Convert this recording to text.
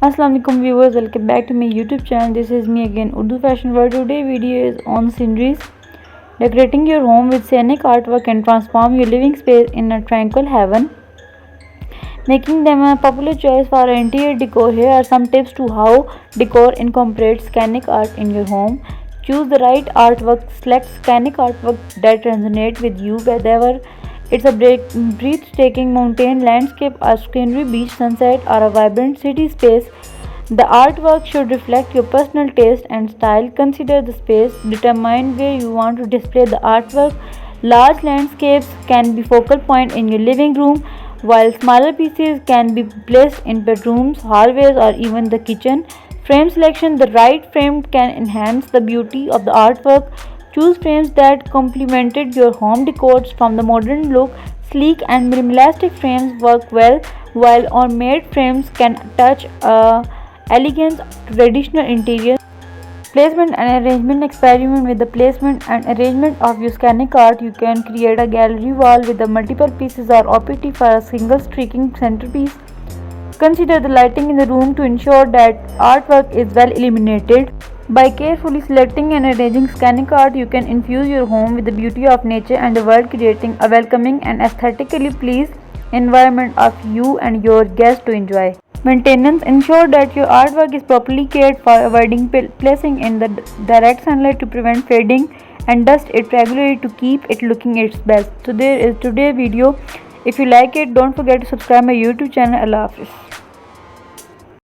Assalamualaikum viewers, welcome back to my YouTube channel. This is me again, Urdu Fashion World. Today video is on sceneries. Decorating your home with scenic artwork can transform your living space in a tranquil heaven, making them a popular choice for interior decor. Here are some tips to how decor incorporates scenic art in your home. Choose the right artwork. Select scenic artwork that resonates with you, whether it's a breathtaking mountain landscape, a scenery beach sunset, or a vibrant city space. The artwork should reflect your personal taste and style. Consider the space. Determine where you want to display the artwork. Large landscapes can be focal point in your living room, while smaller pieces can be placed in bedrooms, hallways, or even the kitchen. Frame selection. The right frame can enhance the beauty of the artwork. Choose frames that complemented your home decor from the modern look. Sleek and minimalistic frames work well, while ornate frames can touch elegance to traditional interiors. Placement and arrangement. Experiment with the placement and arrangement of your scenic art. You can create a gallery wall with the multiple pieces or opportunity for a single streaking centerpiece. Consider the lighting in the room to ensure that artwork is well illuminated. By carefully selecting and arranging scenic art, you can infuse your home with the beauty of nature and the world, creating a welcoming and aesthetically pleasing environment of you and your guests to enjoy. Maintenance. Ensure that your artwork is properly cared for, avoiding placing in the direct sunlight to prevent fading, and dust it regularly to keep it looking its best. So there is today's video. If you like it, don't forget to subscribe my YouTube channel. Allah Hafiz.